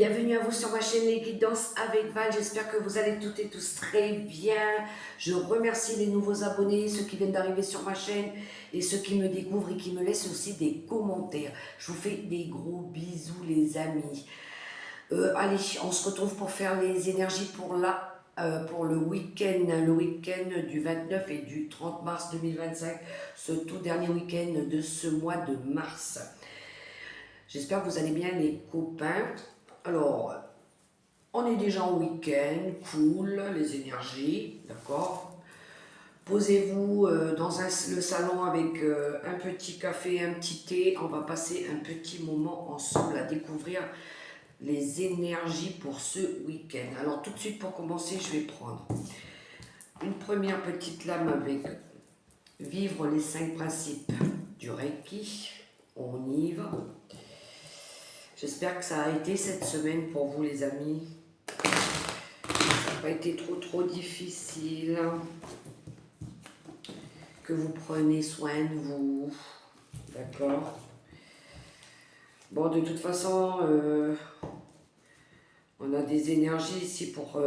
Bienvenue à vous sur ma chaîne Les Guidances avec Val, j'espère que vous allez toutes et tous très bien. Je remercie les nouveaux abonnés, ceux qui viennent d'arriver sur ma chaîne et ceux qui me découvrent et qui me laissent aussi des commentaires. Je vous fais des gros bisous les amis. Allez, on se retrouve pour faire les énergies pour le week-end du 29 et du 30 mars 2025, ce tout dernier week-end de ce mois de mars. J'espère que vous allez bien les copains. Alors, on est déjà en week-end, cool, les énergies, d'accord. Posez-vous dans le salon avec un petit café, un petit thé. On va passer un petit moment ensemble à découvrir les énergies pour ce week-end. Alors tout de suite pour commencer, je vais prendre une première petite lame avec vivre les 5 principes du Reiki. On y va. J'espère que ça a été cette semaine pour vous les amis. Ça n'a pas été trop difficile. Que vous prenez soin de vous. D'accord. Bon, de toute façon, on a des énergies ici pour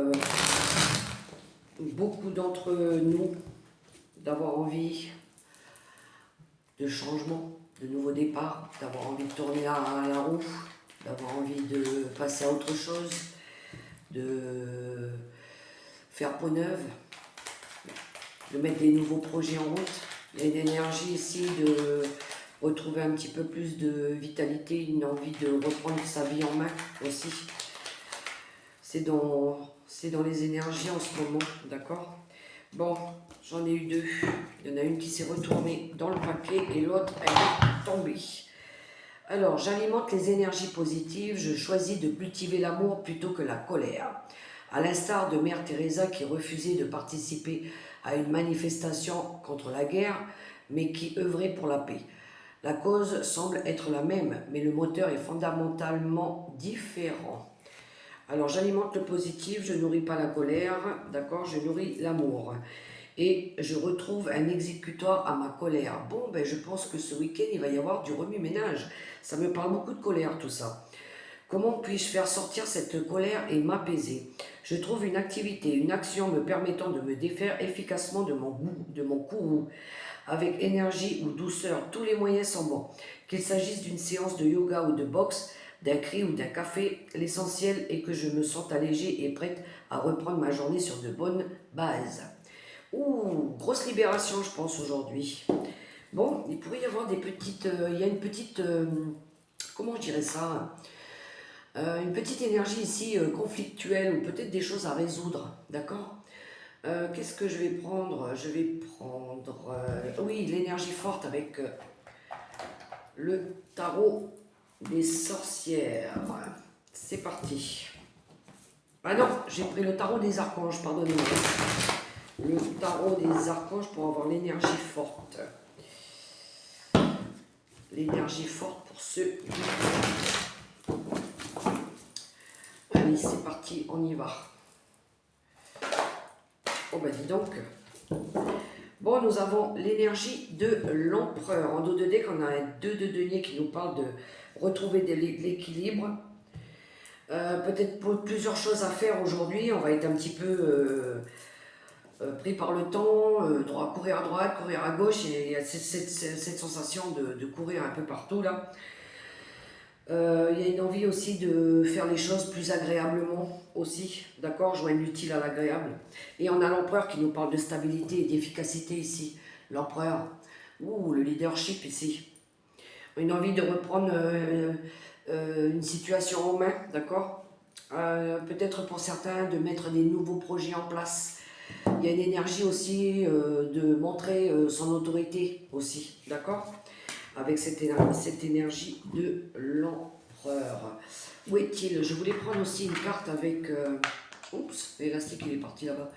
beaucoup d'entre nous d'avoir envie de changement, de nouveau départ, d'avoir envie de tourner à la roue, d'avoir envie de passer à autre chose, de faire peau neuve, de mettre des nouveaux projets en route. Il y a une énergie ici de retrouver un petit peu plus de vitalité, une envie de reprendre sa vie en main aussi. C'est dans les énergies en ce moment, d'accord? Bon, j'en ai eu deux. Il y en a une qui s'est retournée dans le paquet et l'autre, elle est tombée. Alors, j'alimente les énergies positives, je choisis de cultiver l'amour plutôt que la colère. À l'instar de Mère Teresa qui refusait de participer à une manifestation contre la guerre, mais qui œuvrait pour la paix. La cause semble être la même, mais le moteur est fondamentalement différent. Alors, j'alimente le positif, je nourris pas la colère, d'accord, je nourris l'amour. Et je retrouve un exécutoire à ma colère. Bon, ben je pense que ce week-end, il va y avoir du remue-ménage. Ça me parle beaucoup de colère, tout ça. Comment puis-je faire sortir cette colère et m'apaiser? Je trouve une activité, une action me permettant de me défaire efficacement de mon courroux. Avec énergie ou douceur, tous les moyens sont bons. Qu'il s'agisse d'une séance de yoga ou de boxe, d'un cri ou d'un café, l'essentiel est que je me sente allégée et prête à reprendre ma journée sur de bonnes bases. Ouh, grosse libération, je pense, aujourd'hui. Bon, il pourrait y avoir des petites... il y a une petite... comment je dirais ça? Une petite énergie ici conflictuelle ou peut-être des choses à résoudre, d'accord? Qu'est-ce que je vais prendre? Je vais prendre... oui, l'énergie forte avec le tarot des sorcières. C'est parti. Ah non, j'ai pris le tarot des archanges, pardonnez-moi. Le tarot des archanges pour avoir l'énergie forte. L'énergie forte pour ceux. Allez, c'est parti, on y va. Oh bah dis donc. Bon, nous avons l'énergie de l'empereur. En dos de deck, on a un 2 de denier qui nous parle de retrouver de l'équilibre. Peut-être plusieurs choses à faire aujourd'hui. On va être un petit peu... pris par le temps, courir à droite, courir à gauche, et il y a cette sensation de courir un peu partout là. Il y a une envie aussi de faire les choses plus agréablement aussi, d'accord, joindre l'utile à l'agréable. Et on a l'empereur qui nous parle de stabilité et d'efficacité ici, l'empereur, ouh, le leadership ici. Une envie de reprendre une situation en main, d'accord, peut-être pour certains de mettre des nouveaux projets en place. Il y a une énergie aussi de montrer son autorité aussi, d'accord? Avec cette énergie de l'empereur. Où est-il? Je voulais prendre aussi une carte avec... oups, l'élastique il est parti là-bas.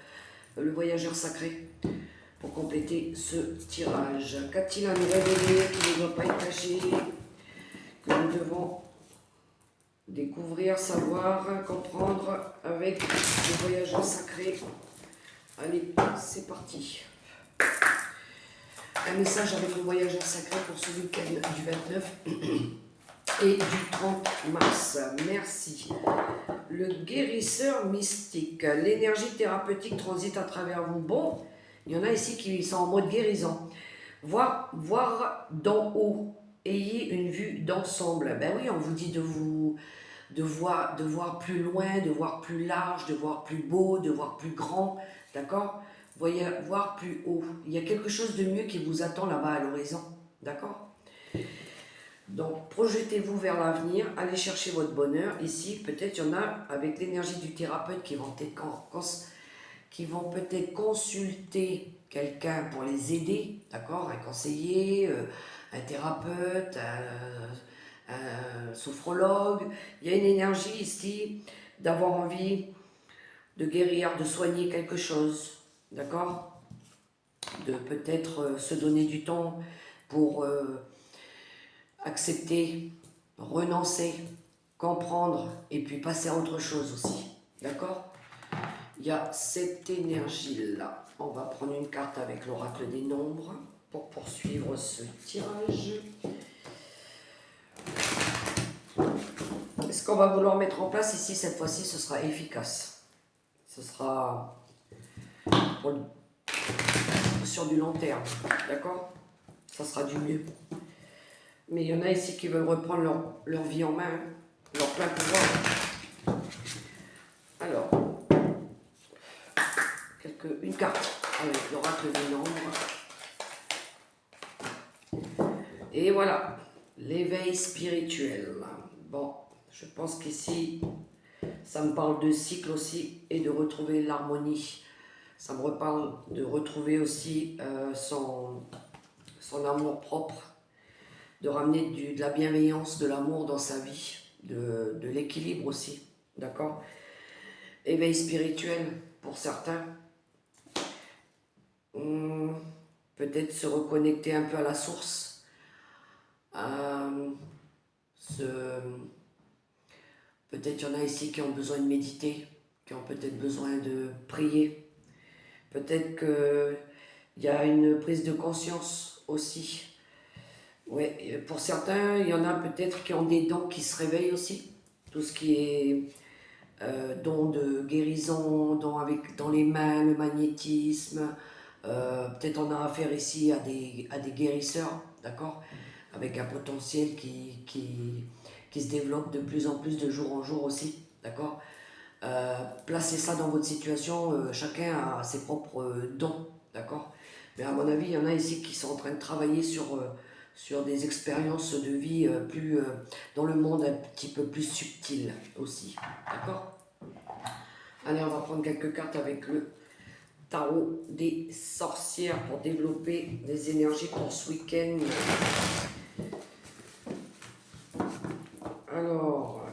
Le voyageur sacré, pour compléter ce tirage. Qu'a-t-il à nous révéler qui ne doit pas être caché? Que nous devons découvrir, savoir, comprendre avec le voyageur sacré. Allez, c'est parti. Un message avec le voyageur sacré pour ce week-end du 29 et du 30 mars. Merci. Le guérisseur mystique. L'énergie thérapeutique transite à travers vous. Bon, il y en a ici qui sont en mode guérison. Voir d'en haut. Ayez une vue d'ensemble. Ben oui, on vous dit de voir plus loin, de voir plus large, de voir plus beau, de voir plus grand. D'accord? Voyez, voir plus haut. Il y a quelque chose de mieux qui vous attend là-bas à l'horizon. D'accord? Donc, projetez-vous vers l'avenir, allez chercher votre bonheur. Ici, peut-être il y en a avec l'énergie du thérapeute qui vont peut-être consulter quelqu'un pour les aider, d'accord? Un conseiller, un thérapeute, un sophrologue. Il y a une énergie ici d'avoir envie de guérir, de soigner quelque chose, d'accord? De peut-être se donner du temps pour accepter, renoncer, comprendre et puis passer à autre chose aussi, d'accord? Il y a cette énergie-là. On va prendre une carte avec l'oracle des nombres pour poursuivre ce tirage. Ce qu'on va vouloir mettre en place ici, cette fois-ci, ce sera efficace. Ce sera sur du long terme, d'accord? Ça sera du mieux. Mais il y en a ici qui veulent reprendre leur vie en main, leur plein pouvoir. Alors, une carte avec l'oracle des nombres. Et voilà, l'éveil spirituel. Bon, je pense qu'ici, ça me parle de cycle aussi et de retrouver l'harmonie. Ça me reparle de retrouver aussi son amour propre, de ramener de la bienveillance, de l'amour dans sa vie, de l'équilibre aussi, d'accord? Éveil spirituel pour certains. Peut-être se reconnecter un peu à la source. Peut-être il y en a ici qui ont besoin de méditer, qui ont peut-être besoin de prier. Peut-être qu'il y a une prise de conscience aussi. Ouais, pour certains, il y en a peut-être qui ont des dons qui se réveillent aussi. Tout ce qui est dons de guérison, dans les mains, le magnétisme. Peut-être on a affaire ici à des guérisseurs, d'accord? Avec un potentiel qui se développe de plus en plus de jour en jour aussi, d'accord? Placez ça dans votre situation, chacun a ses propres dons, d'accord? Mais à mon avis, il y en a ici qui sont en train de travailler sur des expériences de vie dans le monde un petit peu plus subtil aussi, d'accord? Allez, on va prendre quelques cartes avec le tarot des sorcières pour développer des énergies pour ce week-end. Alors,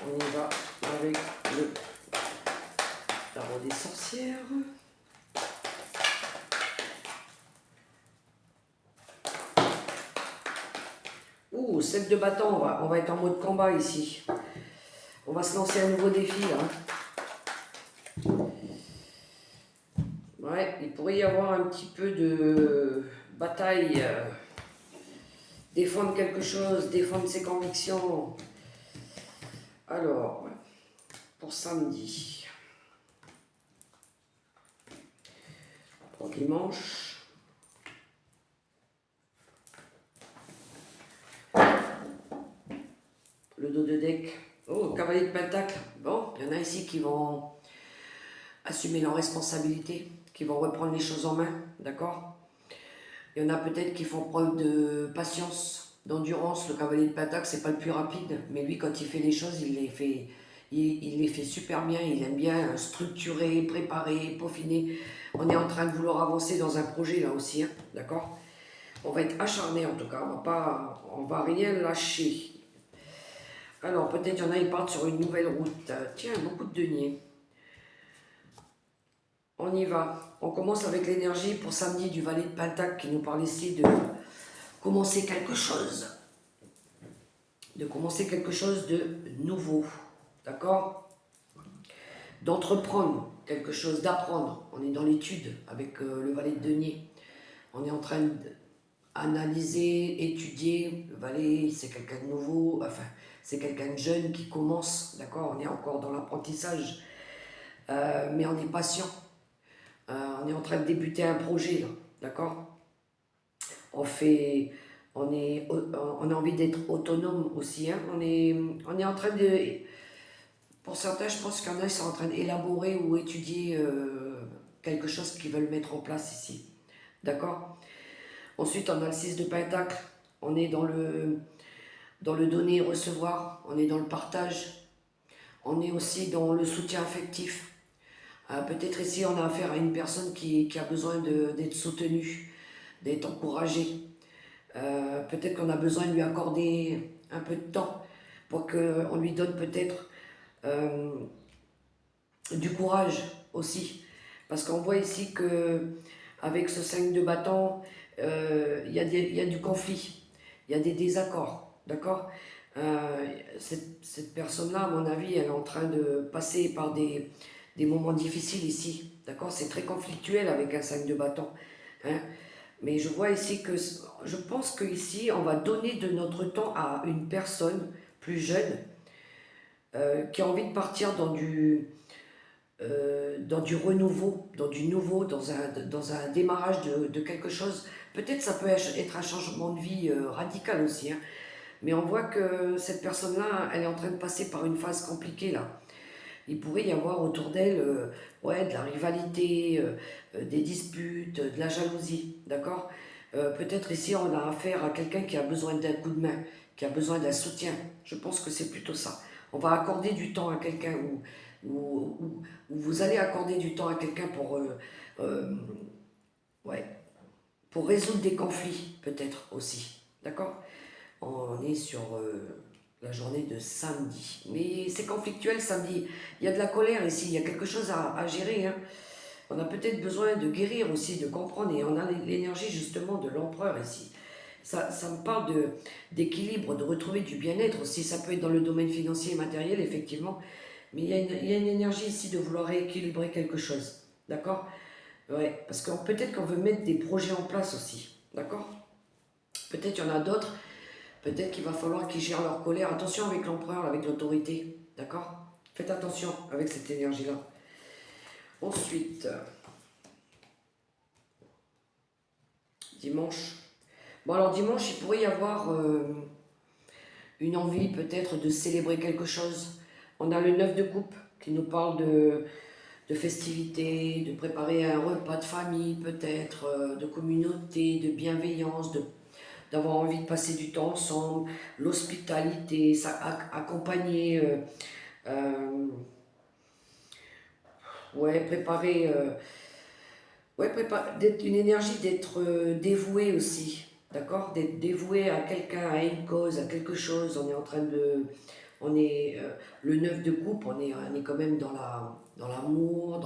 on y va avec le tarot des sorcières. Ouh, 7 de bâton, on va être en mode combat ici. On va se lancer un nouveau défi là. Ouais, il pourrait y avoir un petit peu de bataille. Défendre quelque chose, défendre ses convictions. Alors, pour samedi. Pour dimanche. Le dos de deck. Oh, cavalier de pentacle. Bon, il y en a ici qui vont assumer leurs responsabilités, qui vont reprendre les choses en main, d'accord? Il y en a peut-être qui font preuve de patience, d'endurance. Le cavalier de pentacle, c'est pas le plus rapide, mais lui, quand il fait les choses, il les fait super bien. Il aime bien structurer, préparer, peaufiner. On est en train de vouloir avancer dans un projet là aussi, hein, d'accord? On va être acharné en tout cas, on va rien lâcher. Alors peut-être il y en a qui partent sur une nouvelle route. Tiens, beaucoup de deniers. On y va. On commence avec l'énergie pour samedi du valet de Pentacle qui nous parle ici de commencer quelque chose, de commencer quelque chose de nouveau, d'accord? D'entreprendre quelque chose, d'apprendre. On est dans l'étude avec le valet de denier. On est en train d'analyser, étudier. Le valet, c'est quelqu'un de nouveau, enfin, c'est quelqu'un de jeune qui commence, d'accord? On est encore dans l'apprentissage, mais on est patient. On est en train de débuter un projet, là, d'accord? On fait, on a envie d'être autonome aussi, hein? On est en train de, pour certains, je pense qu'il y en a, ils sont en train d'élaborer ou étudier quelque chose qu'ils veulent mettre en place ici, d'accord? Ensuite, on a le 6 de Pentacle, on est dans le donner et recevoir, on est dans le partage, on est aussi dans le soutien affectif. Peut-être ici, on a affaire à une personne qui a besoin d'être soutenue, d'être encouragée. Peut-être qu'on a besoin de lui accorder un peu de temps pour qu'on lui donne peut-être euh, du courage aussi. Parce qu'on voit ici que avec ce 5 de bâton, il y a du conflit, il y a des désaccords, d'accord? Cette personne-là, à mon avis, elle est en train de passer par des moments difficiles ici, d'accord? C'est très conflictuel avec un 5 de bâton, hein? Mais je vois ici que, je pense qu'ici, on va donner de notre temps à une personne plus jeune qui a envie de partir dans du renouveau, dans du nouveau, dans un démarrage de quelque chose. Peut-être ça peut être un changement de vie radical aussi, hein. Mais on voit que cette personne-là, elle est en train de passer par une phase compliquée là. Il pourrait y avoir autour d'elle ouais, de la rivalité, des disputes, de la jalousie, d'accord? Peut-être ici on a affaire à quelqu'un qui a besoin d'un coup de main, qui a besoin d'un soutien. Je pense que c'est plutôt ça. On va accorder du temps à quelqu'un ou vous allez accorder du temps à quelqu'un euh, ouais, pour résoudre des conflits, peut-être aussi, d'accord? On est sur la journée de samedi. Mais c'est conflictuel samedi. Il y a de la colère ici, il y a quelque chose à gérer, hein. On a peut-être besoin de guérir aussi, de comprendre, et on a l'énergie justement de l'empereur ici. Ça me parle d'équilibre, de retrouver du bien-être aussi. Ça peut être dans le domaine financier et matériel, effectivement. Mais il y a une énergie ici de vouloir rééquilibrer quelque chose. D'accord? Ouais, parce que peut-être qu'on veut mettre des projets en place aussi. D'accord? Peut-être il y en a d'autres. Peut-être qu'il va falloir qu'ils gèrent leur colère. Attention avec l'empereur, avec l'autorité. D'accord? Faites attention avec cette énergie-là. Ensuite, dimanche. Bon, alors dimanche, il pourrait y avoir une envie peut-être de célébrer quelque chose. On a le 9 de coupe qui nous parle de festivités, de préparer un repas de famille peut-être, de communauté, de bienveillance, d'avoir envie de passer du temps ensemble, l'hospitalité, ça accompagner, euh, ouais, préparer, d'être une énergie d'être dévoué aussi, d'accord? D'être dévoué à quelqu'un, à une cause, à quelque chose. On est en train de, on est le 9 de coupe, on est quand même dans l'amour,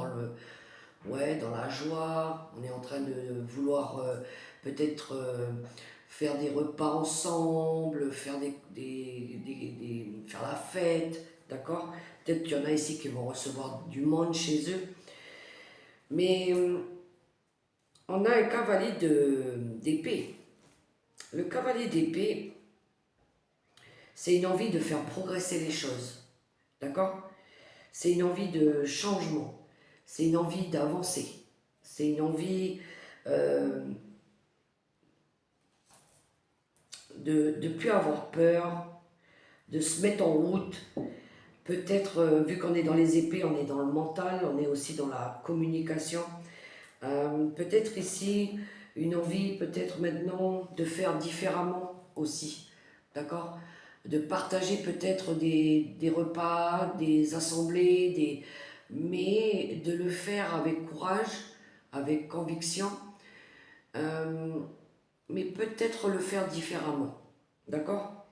ouais, dans la joie. On est en train de vouloir peut-être faire des repas ensemble, faire faire la fête, d'accord? Peut-être qu'il y en a ici qui vont recevoir du monde chez eux. Mais on a un cavalier d'épée. Le cavalier d'épée, c'est une envie de faire progresser les choses, d'accord? C'est une envie de changement, c'est une envie d'avancer, c'est une envie euh, de ne plus avoir peur, de se mettre en route. Peut-être, vu qu'on est dans les épées, on est dans le mental, on est aussi dans la communication. Peut-être ici, une envie, peut-être maintenant, de faire différemment aussi, d'accord? De partager peut-être des repas, des assemblées, mais de le faire avec courage, avec conviction, euh, mais peut-être le faire différemment, d'accord?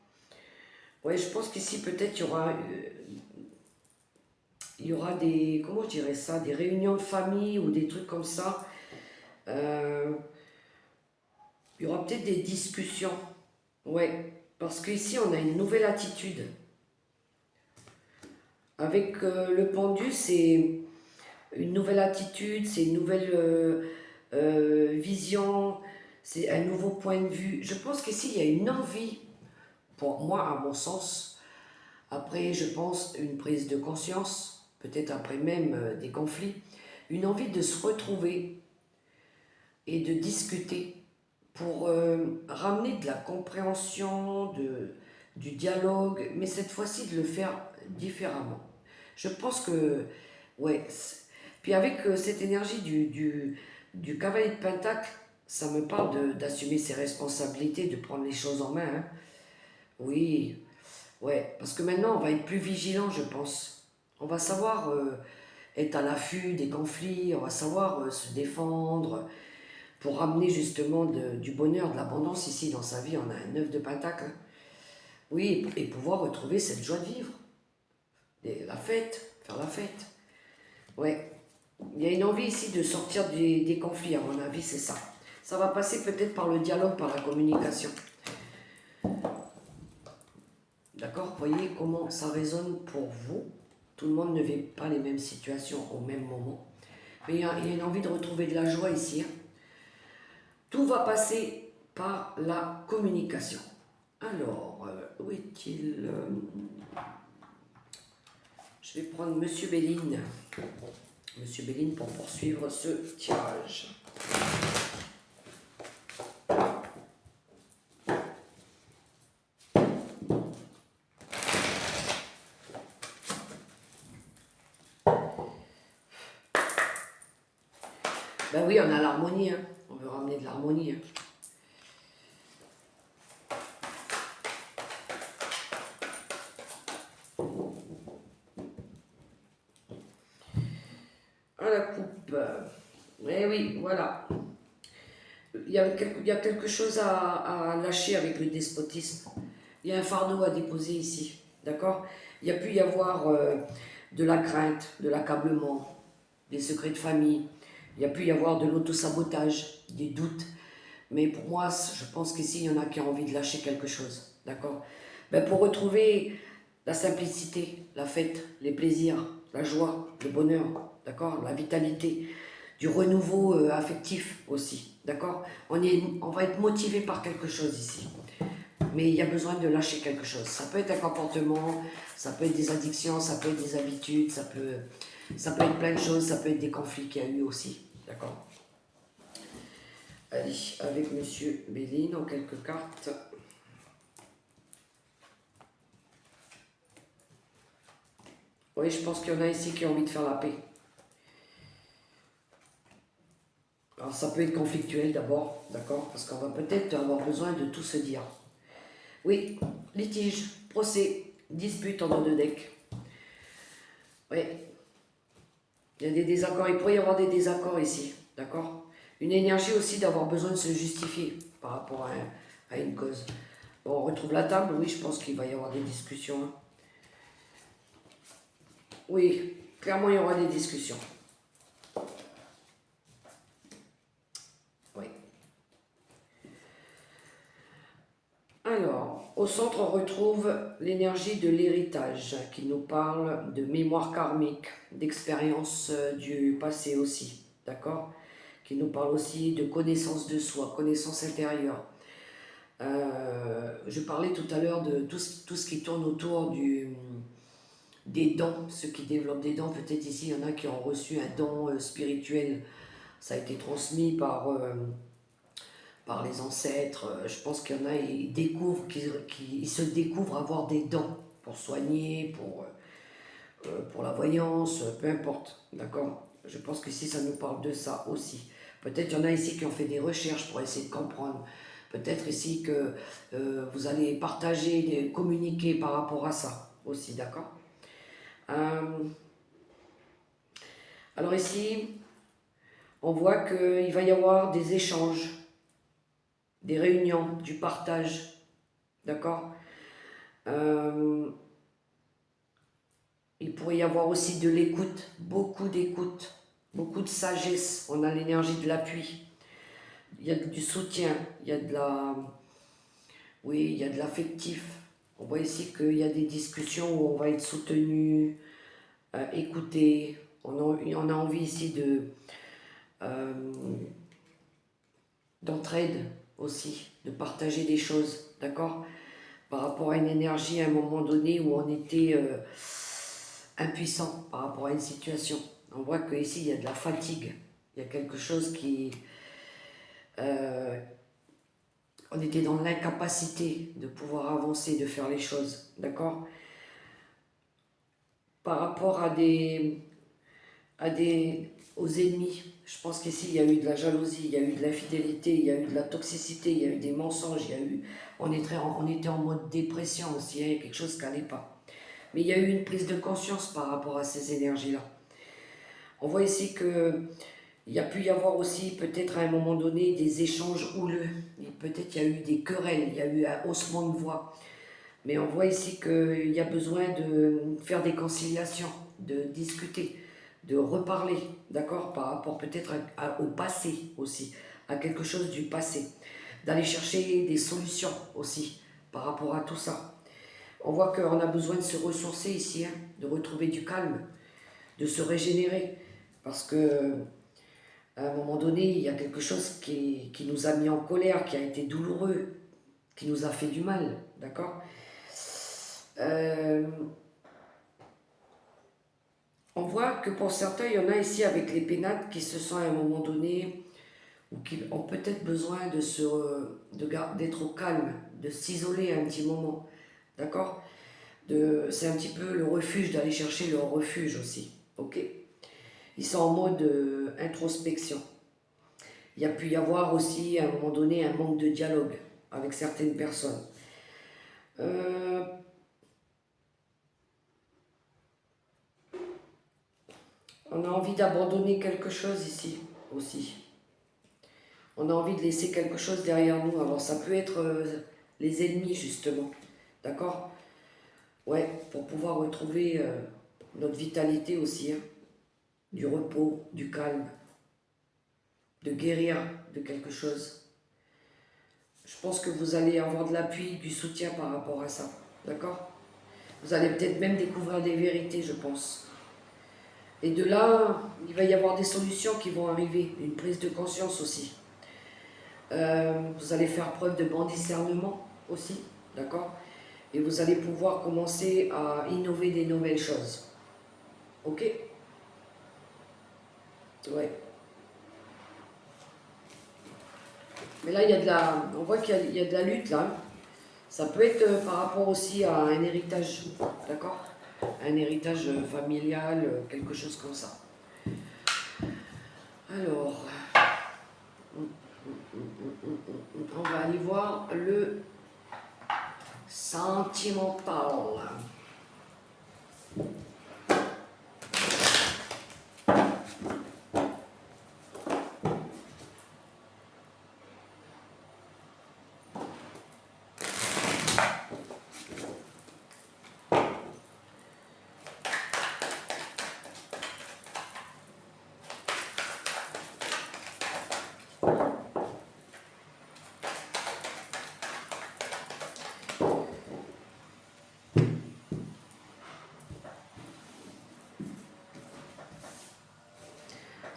Ouais, je pense qu'ici, peut-être, il y aura des, comment je dirais ça, des réunions de famille ou des trucs comme ça. Euh, il y aura peut-être des discussions, ouais, Parce qu'ici, on a une nouvelle attitude. Avec le pendu, c'est une nouvelle attitude, c'est une nouvelle vision, c'est un nouveau point de vue. Je pense qu'ici, il y a une envie, pour moi, à mon sens, après, je pense, une prise de conscience, peut-être après même des conflits, une envie de se retrouver et de discuter pour ramener de la compréhension, du dialogue, mais cette fois-ci de le faire différemment. Je pense que, ouais, puis avec cette énergie du cavalier de Pentacle, ça me parle d'assumer ses responsabilités, de prendre les choses en main, hein. Oui, ouais, parce que maintenant on va être plus vigilant, je pense. On va savoir être à l'affût des conflits, on va savoir se défendre, pour ramener justement du bonheur, de l'abondance ici dans sa vie. On a un 9 de Pentacle. Oui, et pouvoir retrouver cette joie de vivre. Et la fête, faire la fête. Ouais. Il y a une envie ici de sortir des conflits, à mon avis, c'est ça. Ça va passer peut-être par le dialogue, par la communication. D'accord? Voyez comment ça résonne pour vous. Tout le monde ne vit pas les mêmes situations au même moment. Mais il y a une envie de retrouver de la joie ici, hein. Tout va passer par la communication. Alors, où est-il? Je vais prendre Monsieur Béline. Monsieur Béline pour poursuivre ce tirage. Ben oui, on a l'harmonie, hein. On veut ramener de l'harmonie, hein. À la coupe. Eh oui, voilà. Il y a quelque chose à lâcher avec le despotisme. Il y a un fardeau à déposer ici. D'accord? Il y a pu y avoir de la crainte, de l'accablement, des secrets de famille. Il y a pu y avoir de l'autosabotage, des doutes. Mais pour moi, je pense qu'ici, il y en a qui ont envie de lâcher quelque chose. D'accord? Ben, pour retrouver la simplicité, la fête, les plaisirs, la joie, le bonheur, d'accord? La vitalité, du renouveau affectif aussi, d'accord? On va être motivé par quelque chose ici. Mais il y a besoin de lâcher quelque chose. Ça peut être un comportement, ça peut être des addictions, ça peut être des habitudes, ça peut être plein de choses, ça peut être des conflits qu'il y a eu aussi, d'accord? Allez, avec Monsieur Béline en quelques cartes. Oui, je pense qu'il y en a ici qui ont envie de faire la paix. Alors ça peut être conflictuel d'abord, d'accord? Parce qu'on va peut-être avoir besoin de tout se dire. Oui, litige, procès, dispute en dos de deck. Oui, il y a des désaccords, il pourrait y avoir des désaccords ici, d'accord? Une énergie aussi d'avoir besoin de se justifier par rapport à une cause. Bon, on retrouve la table, oui, je pense qu'il va y avoir des discussions. Oui, clairement il y aura des discussions. Oui. Alors, au centre, on retrouve l'énergie de l'héritage qui nous parle de mémoire karmique, d'expérience du passé aussi, d'accord? Qui nous parle aussi de connaissance de soi, connaissance intérieure. Je parlais tout à l'heure de tout ce qui tourne autour des dons, ceux qui développent des dons, peut-être ici, il y en a qui ont reçu un don spirituel, ça a été transmis par les ancêtres. Je pense qu'il y en a, ils découvrent, ils se découvrent avoir des dons pour soigner, pour la voyance, peu importe, d'accord? Je pense qu'ici, ça nous parle de ça aussi. Peut-être qu'il y en a ici qui ont fait des recherches pour essayer de comprendre. Peut-être ici que vous allez partager, communiquer par rapport à ça aussi, d'accord? Alors ici, on voit qu'il va y avoir des échanges, des réunions, du partage, d'accord? Il pourrait y avoir aussi de l'écoute, beaucoup d'écoute, beaucoup de sagesse. On a l'énergie de l'appui, il y a du soutien, il y a Oui, il y a de l'affectif. On voit ici qu'il y a des discussions où on va être soutenu, écouté. On a envie ici euh, d'entraide aussi, de partager des choses, d'accord? Par rapport à une énergie à un moment donné où on était impuissant par rapport à une situation. On voit qu'ici, il y a de la fatigue. Il y a quelque chose qui... euh, on était dans l'incapacité de pouvoir avancer, de faire les choses, d'accord? Par rapport aux ennemis, je pense qu'ici, il y a eu de la jalousie, il y a eu de l'infidélité, il y a eu de la toxicité, il y a eu des mensonges, on était en mode dépression aussi, hein, il y a quelque chose qui n'allait pas. Mais il y a eu une prise de conscience par rapport à ces énergies-là. On voit ici que il y a pu y avoir aussi peut-être à un moment donné des échanges houleux. Peut-être il y a eu des querelles, il y a eu un haussement de voix. Mais on voit ici qu'il y a besoin de faire des conciliations, de discuter, de reparler, d'accord, par rapport peut-être au passé aussi, à quelque chose du passé. D'aller chercher des solutions aussi par rapport à tout ça. On voit qu'on a besoin de se ressourcer ici, hein, de retrouver du calme, de se régénérer. Parce que à un moment donné, il y a quelque chose qui nous a mis en colère, qui a été douloureux, qui nous a fait du mal, d'accord? Euh, on voit que pour certains, il y en a ici avec les pénates qui se sentent à un moment donné, ou qui ont peut-être besoin d'être au calme, de s'isoler un petit moment, d'accord? C'est un petit peu le refuge, d'aller chercher leur refuge aussi, ok? Ils sont en mode introspection. Il y a pu y avoir aussi à un moment donné un manque de dialogue avec certaines personnes. Euh, on a envie d'abandonner quelque chose ici aussi. On a envie de laisser quelque chose derrière nous. Alors ça peut être les ennemis justement. D'accord? Ouais, pour pouvoir retrouver notre vitalité aussi. Hein. Du repos, du calme, de guérir de quelque chose. Je pense que vous allez avoir de l'appui, du soutien par rapport à ça. D'accord? Vous allez peut-être même découvrir des vérités, je pense. Et de là, il va y avoir des solutions qui vont arriver, une prise de conscience aussi. Vous allez faire preuve de bon discernement aussi, d'accord? Et vous allez pouvoir commencer à innover des nouvelles choses. Ok? Ouais. Mais là, on voit qu'il y a de la lutte là. Ça peut être par rapport aussi à un héritage, d'accord? Un héritage familial, quelque chose comme ça. Alors, on va aller voir le sentimental.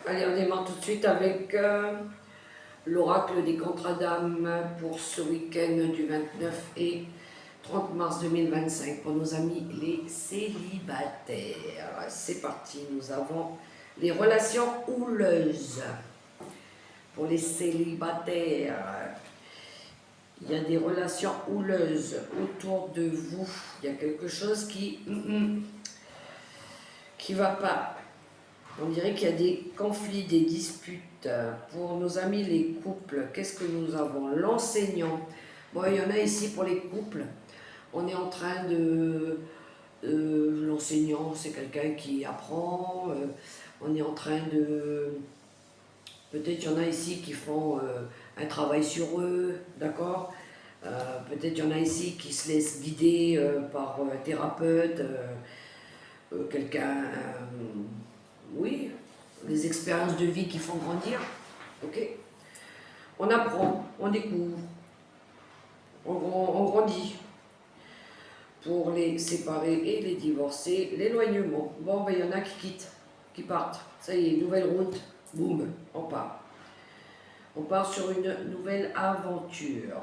Allez, on démarre tout de suite avec l'oracle des contrats d'âme pour ce week-end du 29 et 30 mars 2025 pour nos amis les célibataires. C'est parti, nous avons les relations houleuses. Pour les célibataires, il y a des relations houleuses autour de vous. Il y a quelque chose qui va pas. On dirait qu'il y a des conflits, des disputes. Pour nos amis les couples, qu'est-ce que nous avons? L'enseignant. Bon, il y en a ici pour les couples. On est en train de... l'enseignant, c'est quelqu'un qui apprend. On est en train de... Peut-être il y en a ici qui font un travail sur eux, d'accord? Peut-être il y en a ici qui se laissent guider par un thérapeute, quelqu'un... oui, des expériences de vie qui font grandir, ok? On apprend, on découvre. On grandit. Pour les séparés et les divorcés, l'éloignement. Bon, ben, il y en a qui quittent, qui partent. Ça y est, nouvelle route, boum, on part. On part sur une nouvelle aventure.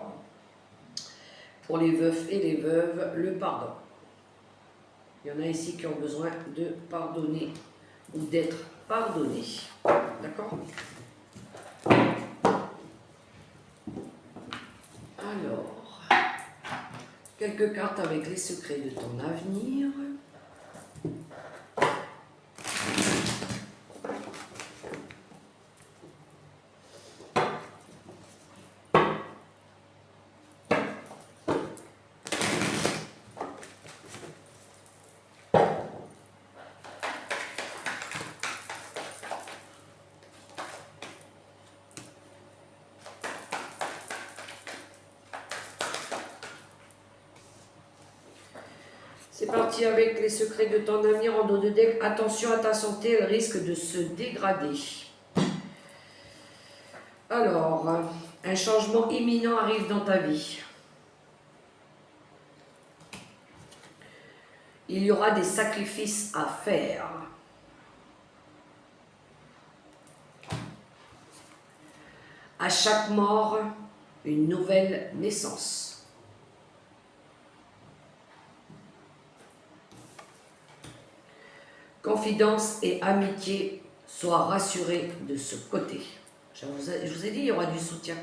Pour les veufs et les veuves, le pardon. Il y en a ici qui ont besoin de pardonner ou d'être pardonnés. D'accord? Alors, quelques cartes avec les secrets de ton avenir. C'est parti avec les secrets de ton avenir en dos de deck. Attention à ta santé, elle risque de se dégrader. Alors, un changement imminent arrive dans ta vie. Il y aura des sacrifices à faire. À chaque mort, une nouvelle naissance. Confidence et amitié, sois rassuré de ce côté. Je vous ai dit, il y aura du soutien.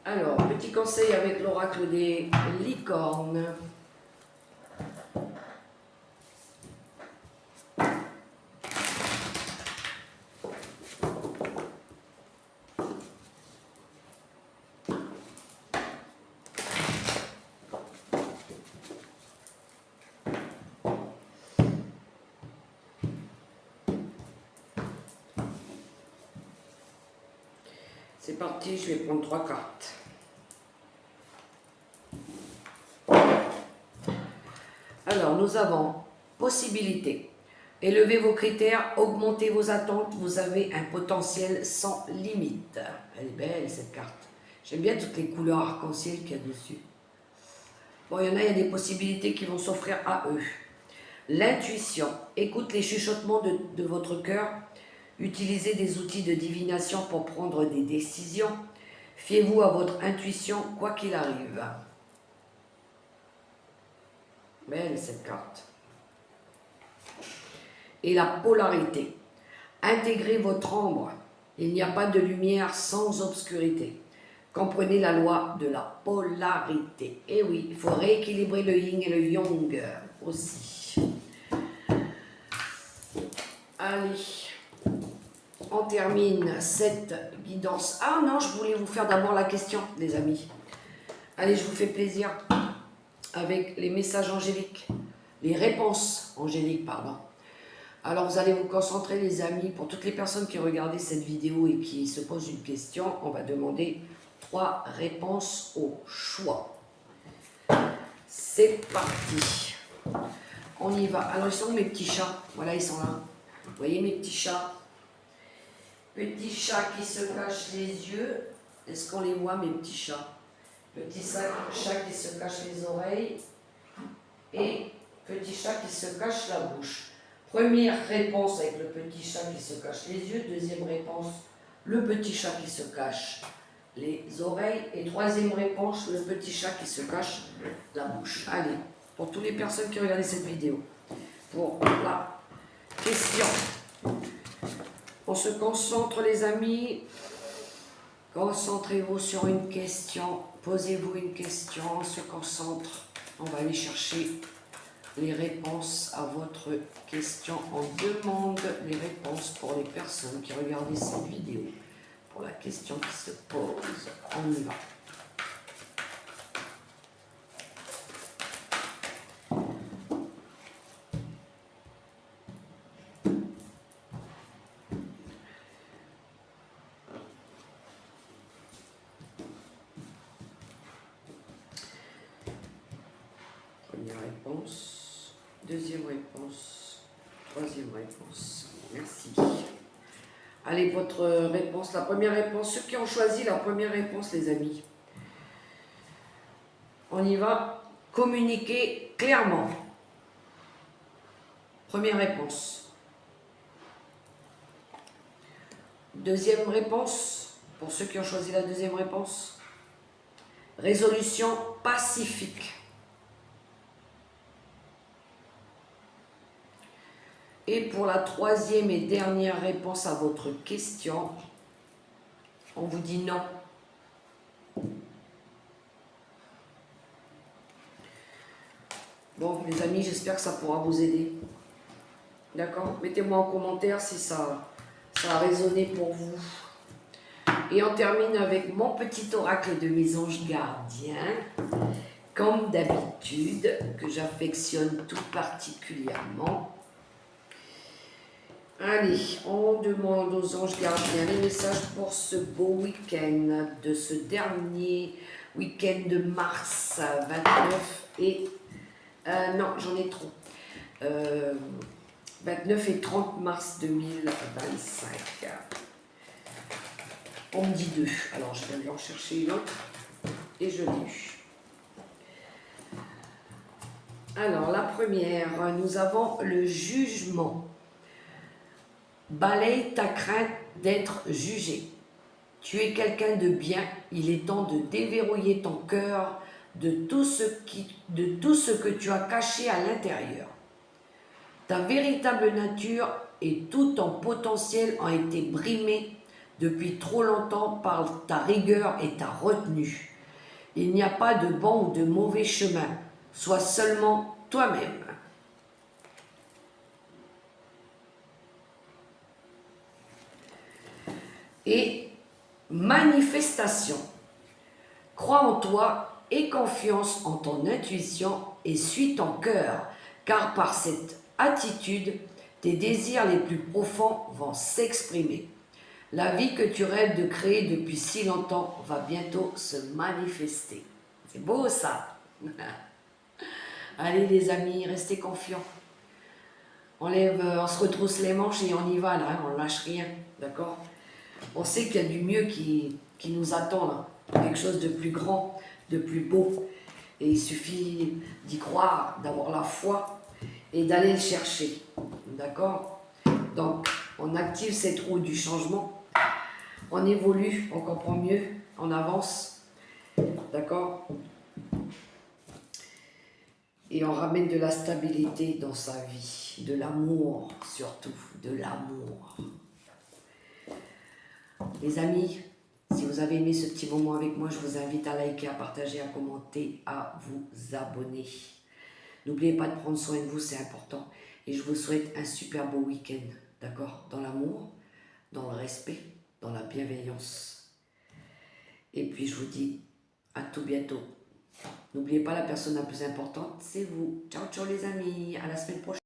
Alors, petit conseil avec l'oracle des licornes. C'est parti, je vais prendre 3 cartes. Alors, nous avons possibilité. Élevez vos critères, augmentez vos attentes, vous avez un potentiel sans limite. Elle est belle cette carte. J'aime bien toutes les couleurs arc-en-ciel qu'il y a dessus. Bon, il y a des possibilités qui vont s'offrir à eux. L'intuition. Écoute les chuchotements de votre cœur. Utilisez des outils de divination pour prendre des décisions. Fiez-vous à votre intuition, quoi qu'il arrive. Belle cette carte. Et la polarité. Intégrez votre ombre. Il n'y a pas de lumière sans obscurité. Comprenez la loi de la polarité. Et oui, il faut rééquilibrer le yin et le yang aussi. Allez, on termine cette guidance. Ah non, je voulais vous faire d'abord la question, les amis. Allez, je vous fais plaisir avec les messages angéliques, les réponses angéliques, pardon. Alors, vous allez vous concentrer, les amis, pour toutes les personnes qui regardent cette vidéo et qui se posent une question, on va demander 3 réponses au choix. C'est parti. On y va. Alors, ils sont où mes petits chats? Voilà, ils sont là. Vous voyez mes petits chats? Petits chats qui se cachent les yeux. Est-ce qu'on les voit, mes petits chats? Petit chat qui se cache les oreilles. Et petit chat qui se cache la bouche. Première réponse avec le petit chat qui se cache les yeux. Deuxième réponse, le petit chat qui se cache les oreilles. Et troisième réponse, le petit chat qui se cache la bouche. Allez, pour toutes les personnes qui regardent cette vidéo, pour la question. On se concentre, les amis. Concentrez-vous sur une question. Posez-vous une question. On se concentre. On va aller chercher les réponses à votre question. On demande les réponses pour les personnes qui regardent cette vidéo. Pour la question qui se pose. On y va. Première réponse, deuxième réponse, troisième réponse. Merci. Allez, votre réponse, la première réponse. Ceux qui ont choisi la première réponse, les amis. On y va. Communiquer clairement. Première réponse. Deuxième réponse, pour ceux qui ont choisi la deuxième réponse. Résolution pacifique. Et pour la troisième et dernière réponse à votre question, on vous dit non. Bon, les amis, j'espère que ça pourra vous aider. D'accord? Mettez-moi en commentaire si ça a résonné pour vous. Et on termine avec mon petit oracle de mes anges gardiens, comme d'habitude, que j'affectionne tout particulièrement. Allez, on demande aux anges gardiens les messages pour ce beau week-end, de ce dernier week-end de mars 29 et... non, j'en ai trop. 29 et 30 mars 2025. On me dit 2. Alors, je vais aller en chercher une autre. Et je l'ai eu. Alors, la première, nous avons le jugement. Balaye ta crainte d'être jugé. Tu es quelqu'un de bien. Il est temps de déverrouiller ton cœur de tout ce que tu as caché à l'intérieur. Ta véritable nature et tout ton potentiel ont été brimés depuis trop longtemps par ta rigueur et ta retenue. Il n'y a pas de bon ou de mauvais chemin. Sois seulement toi-même. Et manifestation. Crois en toi, aie confiance en ton intuition et suis ton cœur, car par cette attitude, tes désirs les plus profonds vont s'exprimer. La vie que tu rêves de créer depuis si longtemps va bientôt se manifester. C'est beau ça. Allez les amis, restez confiants. On se retrousse les manches et on y va là, on ne lâche rien, d'accord? On sait qu'il y a du mieux qui nous attend là, quelque chose de plus grand, de plus beau. Et il suffit d'y croire, d'avoir la foi et d'aller le chercher, d'accord? Donc, on active cette roue du changement, on évolue, on comprend mieux, on avance, d'accord? Et on ramène de la stabilité dans sa vie, de l'amour surtout, de l'amour. Les amis, si vous avez aimé ce petit moment avec moi, je vous invite à liker, à partager, à commenter, à vous abonner. N'oubliez pas de prendre soin de vous, c'est important. Et je vous souhaite un super beau week-end, d'accord? Dans l'amour, dans le respect, dans la bienveillance. Et puis je vous dis à tout bientôt. N'oubliez pas, la personne la plus importante, c'est vous. Ciao, ciao les amis, à la semaine prochaine.